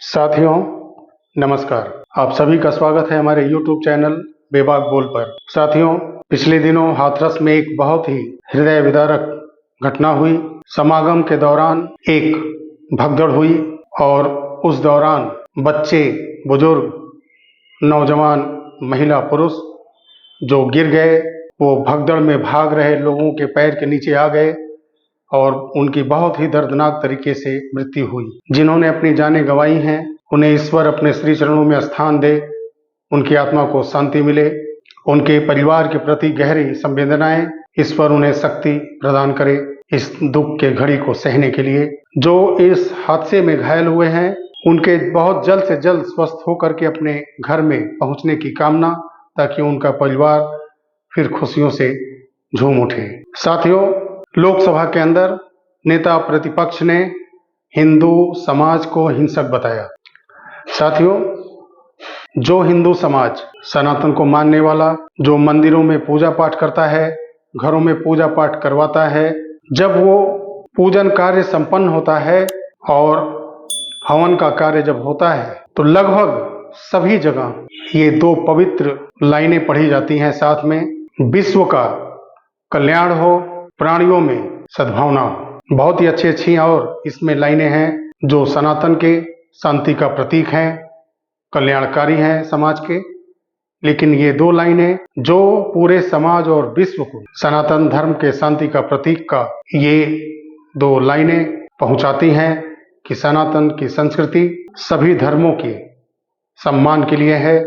साथियों नमस्कार। आप सभी का स्वागत है हमारे YouTube चैनल बेबाक बोल पर। साथियों, पिछले दिनों हाथरस में एक बहुत ही हृदय विदारक घटना हुई। समागम के दौरान एक भगदड़ हुई और उस दौरान बच्चे, बुजुर्ग, नौजवान, महिला, पुरुष जो गिर गए, वो भगदड़ में भाग रहे लोगों के पैर के नीचे आ गए और उनकी बहुत ही दर्दनाक तरीके से मृत्यु हुई। जिन्होंने अपनी जानें गंवाई हैं, उन्हें ईश्वर अपने श्री चरणों में स्थान दे, उनकी आत्मा को शांति मिले। उनके परिवार के प्रति गहरी संवेदनाएं, ईश्वर उन्हें शक्ति प्रदान करे इस दुख के घड़ी को सहने के लिए। जो इस हादसे में घायल हुए हैं, उनके बहुत जल्द से जल्द स्वस्थ होकर के अपने घर में पहुंचने की कामना, ताकि उनका परिवार फिर खुशियों से झूम उठे। साथियों, लोकसभा के अंदर नेता प्रतिपक्ष ने हिंदू समाज को हिंसक बताया। साथियों, जो हिंदू समाज सनातन को मानने वाला, जो मंदिरों में पूजा पाठ करता है, घरों में पूजा पाठ करवाता है, जब वो पूजन कार्य संपन्न होता है और हवन का कार्य जब होता है, तो लगभग सभी जगह ये दो पवित्र लाइनें पढ़ी जाती हैं साथ में, विश्व का कल्याण हो, प्राणियों में सद्भावना हो। बहुत ही अच्छी और इसमें लाइनें हैं जो सनातन के शांति का प्रतीक हैं, कल्याणकारी हैं समाज के। लेकिन ये दो लाइनें जो पूरे समाज और विश्व को सनातन धर्म के शांति का प्रतीक का ये दो लाइनें पहुंचाती हैं कि सनातन की संस्कृति सभी धर्मों के सम्मान के लिए है,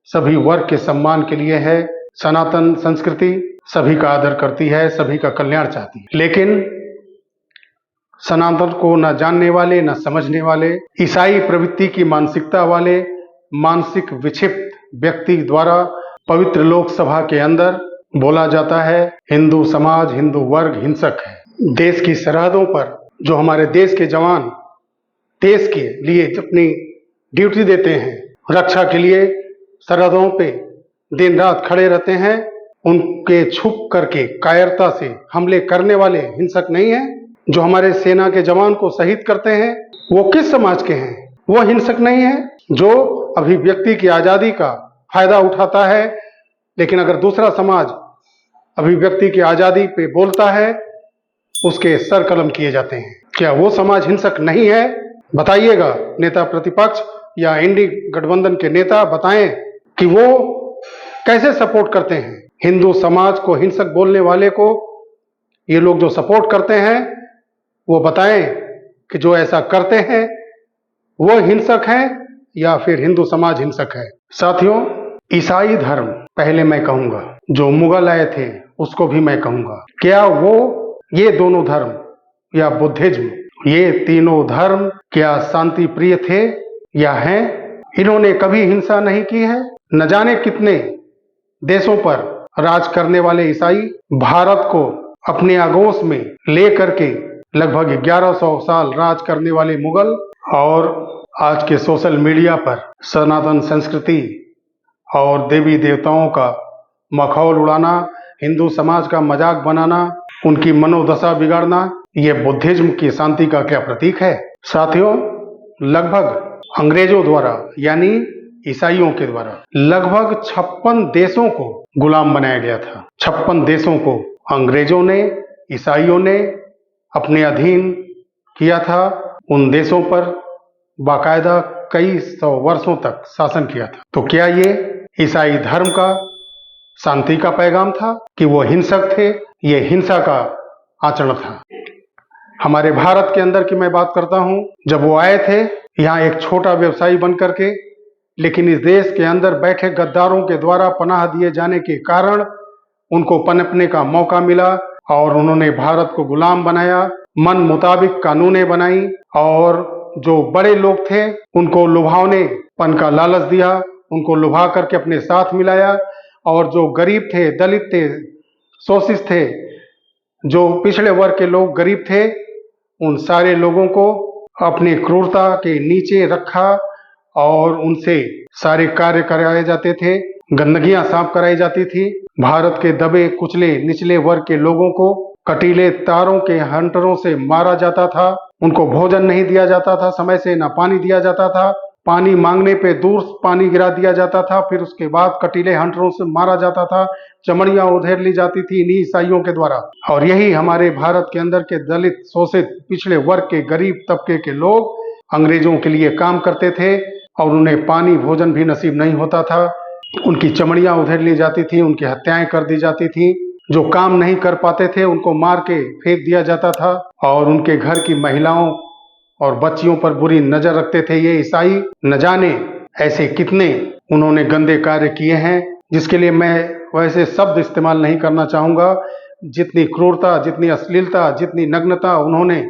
सभी वर्ग के सम्मान के लिए है। सनातन संस्कृति सभी का आदर करती है, सभी का कल्याण चाहती है। लेकिन सनातन को न जानने वाले, न समझने वाले, ईसाई प्रवृत्ति की मानसिकता वाले मानसिक विक्षिप्त व्यक्ति द्वारा पवित्र लोकसभा के अंदर बोला जाता है हिंदू समाज, हिंदू वर्ग हिंसक है। देश की सरहदों पर जो हमारे देश के जवान देश के लिए अपनी ड्यूटी देते हैं, रक्षा के लिए सरहदों पे दिन रात खड़े रहते हैं, उनके छुप करके कायरता से हमले करने वाले हिंसक नहीं हैं। जो हमारे सेना के जवान को शहीद करते हैं, वो किस समाज के हैं? वो हिंसक नहीं है। जो अभिव्यक्ति की आजादी का फायदा उठाता है, लेकिन अगर दूसरा समाज अभिव्यक्ति की आजादी पे बोलता है, उसके सर कलम किए जाते हैं। क्या वो समाज हिंसक नहीं है? बताइएगा। नेता प्रतिपक्ष या इंडी गठबंधन के नेता बताएं कि वो कैसे सपोर्ट करते हैं हिंदू समाज को। हिंसक बोलने वाले को ये लोग जो सपोर्ट करते हैं, वो बताएं कि जो ऐसा करते हैं वो हिंसक हैं या फिर हिंदू समाज हिंसक है। साथियों, ईसाई धर्म पहले मैं कहूंगा, जो मुगल आए थे उसको भी मैं कहूंगा, क्या वो ये दोनों धर्म या बुद्धिज्म, ये तीनों धर्म क्या शांति प्रिय थे या हैं? इन्होंने कभी हिंसा नहीं की है। न जाने कितने देशों पर राज करने वाले ईसाई भारत को अपने आगोश में ले करके लगभग 1100 साल राज करने वाले मुगल, और आज के सोशल मीडिया पर सनातन संस्कृति और देवी देवताओं का मखौल उड़ाना, हिंदू समाज का मजाक बनाना, उनकी मनोदशा बिगाड़ना, ये बुद्धिज्म की शांति का क्या प्रतीक है? साथियों, लगभग अंग्रेजों द्वारा यानी ईसाइयों के द्वारा लगभग 56 देशों को गुलाम बनाया गया था। 56 देशों को अंग्रेजों ने, ईसाइयों ने अपने अधीन किया था। उन देशों पर बाकायदा कई सौ वर्षों तक शासन किया था। तो क्या ये ईसाई धर्म का शांति का पैगाम था कि वो हिंसक थे? ये हिंसा का आचरण था। हमारे भारत के अंदर की मैं बात करता हूं, जब वो आए थे यहाँ एक छोटा व्यवसायी बन करके, लेकिन इस देश के अंदर बैठे गद्दारों के द्वारा पनाह दिए जाने के कारण उनको पनपने का मौका मिला और उन्होंने भारत को गुलाम बनाया, मन मुताबिक कानूनें बनाई और जो बड़े लोग थे उनको लुभावने पन का लालच दिया, उनको लुभा करके अपने साथ मिलाया, और जो गरीब थे, दलित थे, शोषित थे, जो पिछड़े वर्ग के लोग गरीब थे, उन सारे लोगों को अपनी क्रूरता के नीचे रखा और उनसे सारे कार्य कराए जाते थे, गंदगियां साफ कराई जाती थी। भारत के दबे कुचले निचले वर्ग के लोगों को कटीले तारों के हंटरों से मारा जाता था उनको भोजन नहीं दिया जाता था समय से, ना पानी दिया जाता था, पानी मांगने पे दूर पानी गिरा दिया जाता था, फिर उसके बाद कटीले हंटरों से मारा जाता था, चमड़ियां उधेड़ ली जाती थी इन्हीं ईसाइयों के द्वारा। और यही हमारे भारत के अंदर के दलित, शोषित, पिछड़े वर्ग के, गरीब तबके के लोग अंग्रेजों के लिए काम करते थे और उन्हें पानी भोजन भी नसीब नहीं होता था। उनकी चमड़ियां उधेड़ ली जाती थी, उनकी हत्याएं कर दी जाती थी। जो काम नहीं कर पाते थे उनको मार के फेंक दिया जाता था और उनके घर की महिलाओं और बच्चियों पर बुरी नजर रखते थे ये ईसाई। न जाने ऐसे कितने उन्होंने गंदे कार्य किए हैं, जिसके लिए मैं वैसे शब्द इस्तेमाल नहीं करना चाहूंगा। जितनी क्रूरता, जितनी अश्लीलता, जितनी नग्नता उन्होंने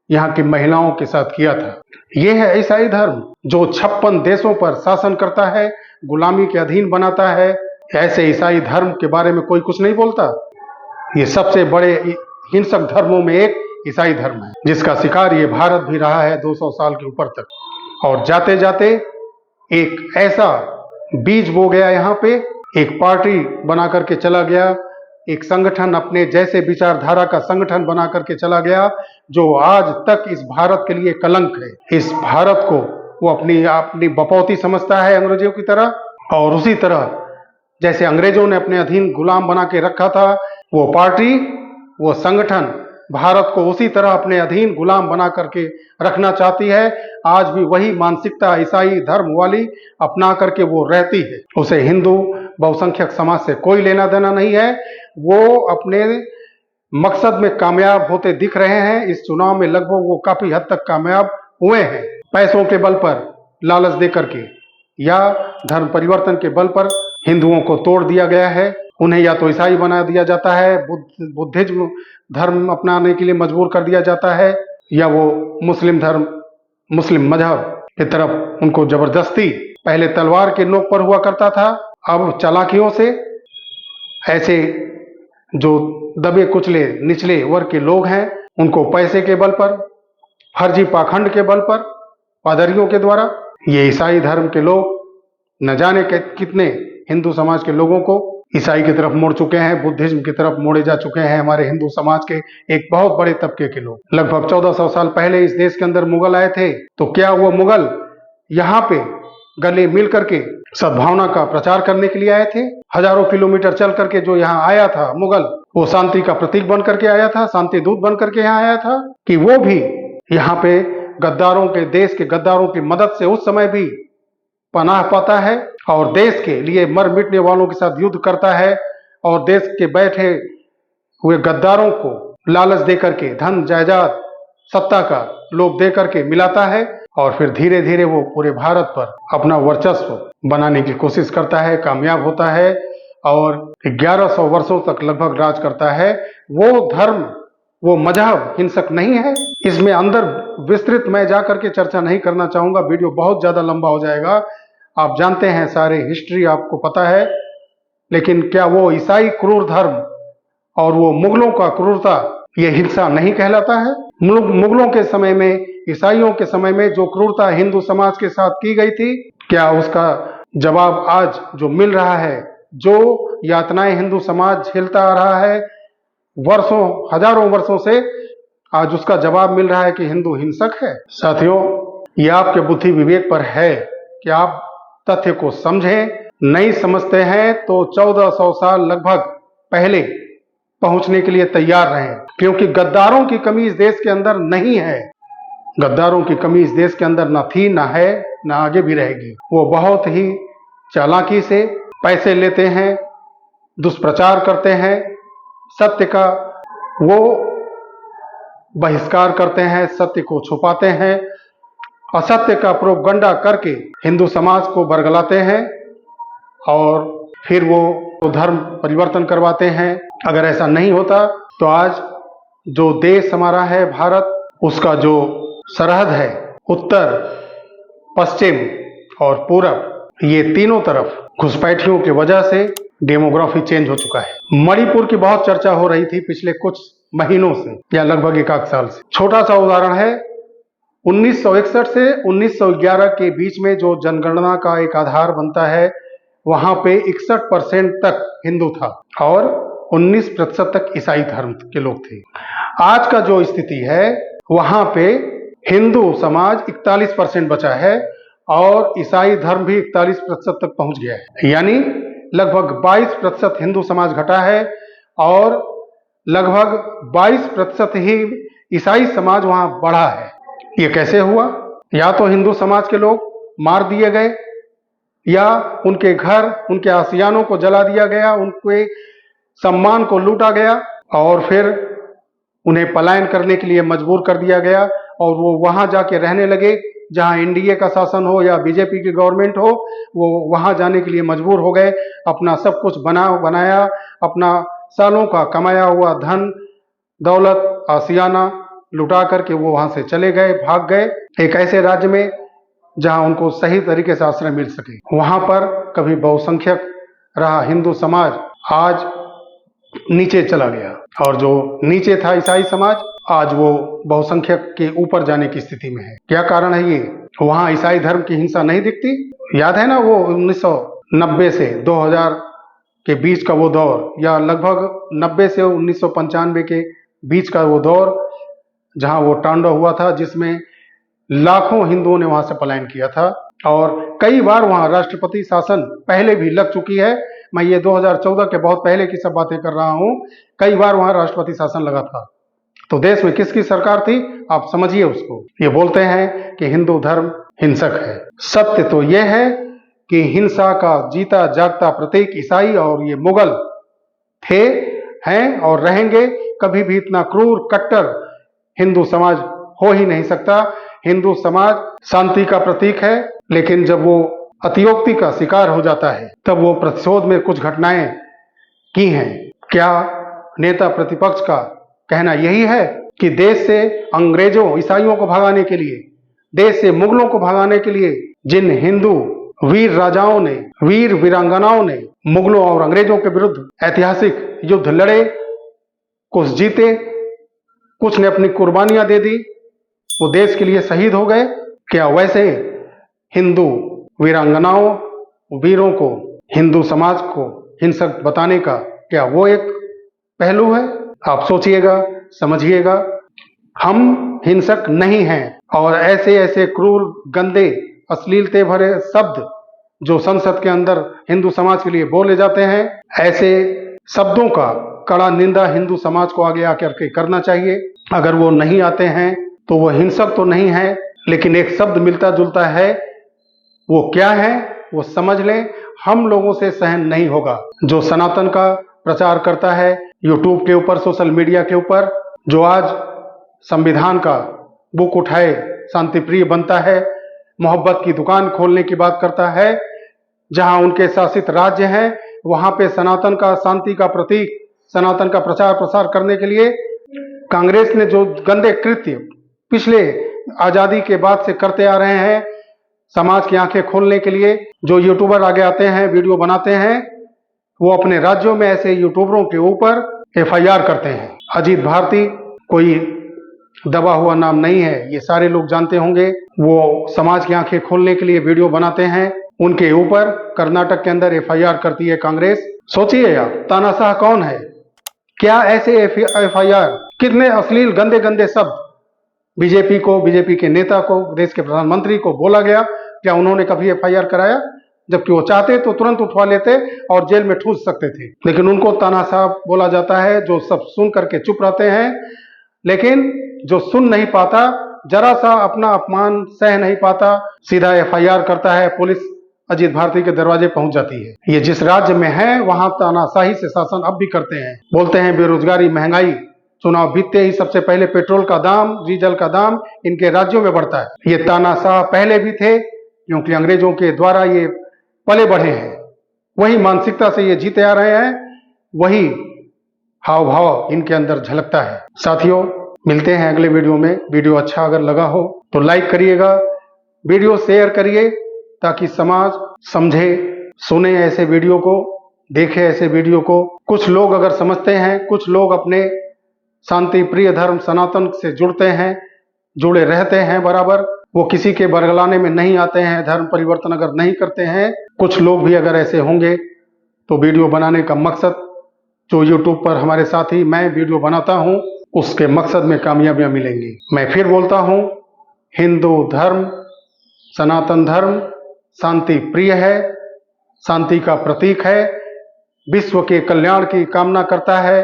यहाँ की महिलाओं के साथ किया था। ये है ईसाई धर्म जो 56 देशों पर शासन करता है, गुलामी के अधीन बनाता है। ऐसे ईसाई धर्म के बारे में कोई कुछ नहीं बोलता। ये सबसे बड़े हिंसक धर्मों में एक ईसाई धर्म है, जिसका शिकार ये भारत भी रहा है 200 साल के ऊपर तक। और जाते जाते एक ऐसा बीज बो गया यहाँ पे, एक पार्टी बना करके चला गया, एक संगठन अपने जैसे विचारधारा का संगठन बना करके चला गया, जो आज तक इस भारत के लिए कलंक है। इस भारत को वो अपनी बपौती समझता है अंग्रेजों की तरह, और उसी तरह जैसे अंग्रेजों ने अपने अधीन गुलाम बना के रखा था, वो पार्टी, वो संगठन भारत को उसी तरह अपने अधीन गुलाम बना करके रखना चाहती है। आज भी वही मानसिकता ईसाई धर्म वाली अपना करके वो रहती है। उसे हिंदू बहुसंख्यक समाज से कोई लेना देना नहीं है। वो अपने मकसद में कामयाब होते दिख रहे हैं। इस चुनाव में लगभग वो काफी हद तक कामयाब हुए हैं। पैसों के बल पर लालच दे करके या धर्म परिवर्तन के बल पर हिंदुओं को तोड़ दिया गया है। उन्हें या तो ईसाई बना दिया जाता है, बुद्धिज्म धर्म अपनाने के लिए मजबूर कर दिया जाता है, या वो मुस्लिम धर्म, मुस्लिम मजहब की तरफ उनको जबरदस्ती, पहले तलवार के नोक पर हुआ करता था, अब चालाकियों से ऐसे जो दबे कुचले निचले वर्ग के लोग हैं उनको पैसे के बल पर, फर्जी पाखंड के बल पर, पादरियों के द्वारा ये ईसाई धर्म के लोग न जाने कितने हिंदू समाज के लोगों को ईसाई की तरफ मोड़ चुके हैं, बुद्धिज्म की तरफ मोड़े जा चुके हैं। हमारे हिंदू समाज के एक बहुत बड़े तबके के लोग, लगभग 1400 साल पहले इस देश के अंदर मुगल आए थे, तो क्या वो मुगल यहाँ पे गले मिल करके सद्भावना का प्रचार करने के लिए आए थे? हजारों किलोमीटर चल करके जो यहाँ आया था मुगल, वो शांति का प्रतीक बन करके आया था, शांति दूत बन करके यहाँ आया था, कि वो भी यहाँ पे गद्दारों के, देश के गद्दारों की मदद से उस समय भी पनाह पाता है और देश के लिए मर मिटने वालों के साथ युद्ध करता है और देश के बैठे हुए गद्दारों को लालच दे करके, धन जायदाद सत्ता का लोभ दे करके मिलाता है और फिर धीरे धीरे वो पूरे भारत पर अपना वर्चस्व बनाने की कोशिश करता है, कामयाब होता है और 1100 वर्षों तक लगभग राज करता है। वो धर्म, वो मजहब हिंसक नहीं है। इसमें अंदर विस्तृत मैं जा करके चर्चा नहीं करना चाहूंगा, वीडियो बहुत ज्यादा लंबा हो जाएगा। आप जानते हैं, सारे हिस्ट्री आपको पता है। लेकिन क्या वो ईसाई क्रूर धर्म और वो मुगलों का क्रूरता ये हिंसा नहीं कहलाता है? मुगलों के समय में, ईसाइयों के समय में जो क्रूरता हिंदू समाज के साथ की गई थी, क्या उसका जवाब आज जो मिल रहा है, जो यातनाएं हिंदू समाज झेलता आ रहा है वर्षों, हजारों वर्षों से, आज उसका जवाब मिल रहा है कि हिंदू हिंसक है? साथियों, ये आपके बुद्धि विवेक पर है कि आप तथ्य को समझें। नहीं समझते हैं तो 1400 साल लगभग पहले पहुंचने के लिए तैयार रहें, क्योंकि गद्दारों की कमी इस देश के अंदर नहीं है। गद्दारों की कमी इस देश के अंदर न थी, न है, न आगे भी रहेगी। वो बहुत ही चालाकी से पैसे लेते हैं, दुष्प्रचार करते हैं, सत्य का वो बहिष्कार करते हैं, सत्य को छुपाते हैं, असत्य का प्रोपगंडा करके हिंदू समाज को बरगलाते हैं और फिर वो धर्म परिवर्तन करवाते हैं। अगर ऐसा नहीं होता तो आज जो देश हमारा है भारत, उसका जो सरहद है, उत्तर, पश्चिम और पूरब, ये तीनों तरफ घुसपैठियों की वजह से डेमोग्राफी चेंज हो चुका है। मणिपुर की बहुत चर्चा हो रही थी पिछले कुछ महीनों से या लगभग 1 साल से। छोटा सा उदाहरण है, 1961 से 1911 के बीच में जो जनगणना का एक आधार बनता है, वहां पे 61% तक हिंदू था और 19% तक ईसाई धर्म के लोग थे। आज का जो स्थिति है, वहां पे हिंदू समाज 41% बचा है और ईसाई धर्म भी 41% तक पहुंच गया है। यानी लगभग 22% हिंदू समाज घटा है और लगभग 22% ही ईसाई समाज वहां बढ़ा है। ये कैसे हुआ? या तो हिंदू समाज के लोग मार दिए गए, या उनके घर, उनके आशियानों को जला दिया गया, उनके सम्मान को लूटा गया और फिर उन्हें पलायन करने के लिए मजबूर कर दिया गया और वो वहां जाके रहने लगे जहां एनडीए का शासन हो या बीजेपी की गवर्नमेंट हो। वो वहां जाने के लिए मजबूर हो गए, अपना सब कुछ बनाया, अपना सालों का कमाया हुआ धन दौलत आशियाना लुटा करके वो वहां से चले गए, भाग गए एक ऐसे राज्य में जहां उनको सही तरीके से आश्रय मिल सके। वहां पर कभी बहुसंख्यक रहा हिंदू समाज आज नीचे चला गया और जो नीचे था ईसाई समाज आज वो बहुसंख्यक के ऊपर जाने की स्थिति में है। क्या कारण है ये? वहां ईसाई धर्म की हिंसा नहीं दिखती? याद है ना वो 1990 से 2000 के बीच का वो दौर, या लगभग 90 से 1995 के बीच का वो दौर जहां वो तांडव हुआ था, जिसमें लाखों हिंदुओं ने वहां से पलायन किया था और कई बार वहां राष्ट्रपति शासन पहले भी लग चुकी है। मैं ये 2014 के बहुत पहले की सब बातें कर रहा हूं। कई बार वहां राष्ट्रपति शासन लगा था। तो देश में किसकी सरकार थी? आप समझिए उसको। ये बोलते हैं कि हिंदू धर्म हिंसक है। सत्य तो यह है कि हिंसा का जीता जागता प्रतीक ईसाई और ये मुगल थे, हैं और रहेंगे। कभी भी इतना क्रूर कट्टर हिंदू समाज हो ही नहीं सकता। हिंदू समाज शांति का प्रतीक है, लेकिन जब वो अतियोक्ति का शिकार हो जाता है तब वो प्रतिशोध में कुछ घटनाएं की हैं। क्या नेता प्रतिपक्ष का कहना यही है कि देश से अंग्रेजों ईसाइयों को भगाने के लिए, देश से मुगलों को भगाने के लिए जिन हिंदू वीर राजाओं ने, वीर वीरांगनाओं ने मुगलों और अंग्रेजों के विरुद्ध ऐतिहासिक युद्ध लड़े, कुछ जीते, कुछ ने अपनी कुर्बानियां दे दी, वो देश के लिए शहीद हो गए, क्या वैसे हिंदू वीरांगनाओं, वीरों को, हिंदू समाज को हिंसक बताने का क्या वो एक पहलू है? आप सोचिएगा, समझिएगा। हम हिंसक नहीं हैं और ऐसे ऐसे क्रूर, गंदे, अश्लीलते भरे शब्द जो संसद के अंदर हिंदू समाज के लिए बोले जाते हैं, ऐसे शब्दों का कड़ा निंदा हिंदू समाज को आगे आकर के करना चाहिए। अगर वो नहीं आते हैं तो वो हिंसक तो नहीं है, लेकिन एक शब्द मिलता जुलता है। वो क्या है वो समझ लें। हम लोगों से सहन नहीं होगा। जो सनातन का प्रचार करता है यूट्यूब के ऊपर, सोशल मीडिया के ऊपर, जो आज संविधान का बुक उठाए शांति प्रिय बनता है, मोहब्बत की दुकान खोलने की बात करता है, जहां उनके शासित राज्य हैं वहां पे सनातन का, शांति का प्रतीक, सनातन का प्रचार प्रसार करने के लिए कांग्रेस ने जो गंदे कृत्य पिछले आजादी के बाद से करते आ रहे हैं, समाज की आंखें खोलने के लिए जो यूट्यूबर आगे आते हैं, वीडियो बनाते हैं, वो अपने राज्यों में ऐसे यूट्यूबरों के ऊपर एफआईआर करते हैं। अजीत भारती कोई दबा हुआ नाम नहीं है, ये सारे लोग जानते होंगे। वो समाज की आंखें खोलने के लिए वीडियो बनाते हैं, उनके ऊपर कर्नाटक के अंदर एफआईआर करती है कांग्रेस। सोचिए आप, तानाशाह कौन है? क्या ऐसे एफआईआर, कितने अश्लील गंदे गंदे शब्द बीजेपी को, बीजेपी के नेता को, देश के प्रधानमंत्री को बोला गया, क्या उन्होंने कभी एफआईआर कराया? जबकि वो चाहते तो तुरंत उठवा लेते और जेल में ठूस सकते थे, लेकिन उनको तानाशाह बोला जाता है, जो सब सुन करके चुप रहते हैं। लेकिन जो सुन नहीं पाता, जरा सा अपना अपमान सह नहीं पाता, सीधा एफआईआर करता है, पुलिस अजीत भारती के दरवाजे पहुंच जाती है। ये जिस राज्य में है वहां तानाशाही से शासन अब भी करते हैं। बोलते हैं बेरोजगारी, महंगाई, चुनाव बीतते ही सबसे पहले पेट्रोल का दाम, डीजल का दाम इनके राज्यों में बढ़ता है। ये तानाशाह पहले भी थे, क्योंकि अंग्रेजों के द्वारा ये पले बढ़े हैं, वही मानसिकता से ये जीते आ रहे हैं, वही हाव भाव इनके अंदर झलकता है। साथियों, मिलते हैं अगले वीडियो में। वीडियो अच्छा अगर लगा हो तो लाइक करिएगा, वीडियो शेयर करिए, ताकि समाज समझे, सुने ऐसे वीडियो को, देखे ऐसे वीडियो को। कुछ लोग अगर समझते हैं, कुछ लोग अपने शांति प्रिय धर्म सनातन से जुड़ते हैं, जुड़े रहते हैं बराबर, वो किसी के बरगलाने में नहीं आते हैं, धर्म परिवर्तन अगर नहीं करते हैं। कुछ लोग भी अगर ऐसे होंगे तो वीडियो बनाने का मकसद, जो यूट्यूब पर हमारे साथी, मैं वीडियो बनाता हूं, उसके मकसद में कामयाबियां मिलेंगी। मैं फिर बोलता हूं, हिंदू धर्म, सनातन धर्म शांति प्रिय है, शांति का प्रतीक है, विश्व के कल्याण की कामना करता है,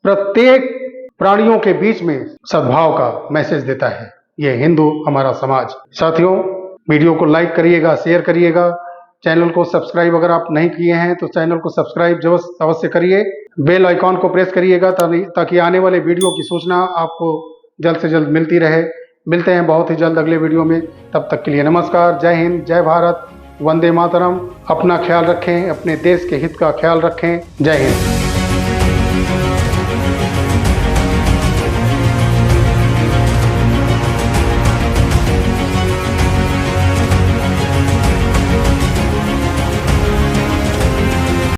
प्रत्येक प्राणियों के बीच में सद्भाव का मैसेज देता है। यह हिंदू हमारा समाज। साथियों, वीडियो को लाइक करिएगा, शेयर करिएगा, चैनल को सब्सक्राइब अगर आप नहीं किए हैं तो चैनल को सब्सक्राइब अवश्य करिए, बेल आइकॉन को प्रेस करिएगा ताकि आने वाले वीडियो की सूचना आपको जल्द से जल्द मिलती रहे। मिलते हैं बहुत ही जल्द अगले वीडियो में, तब तक के लिए नमस्कार। जय हिंद, जय भारत, वंदे मातरम। अपना ख्याल रखें, अपने देश के हित का ख्याल रखें। जय हिंद।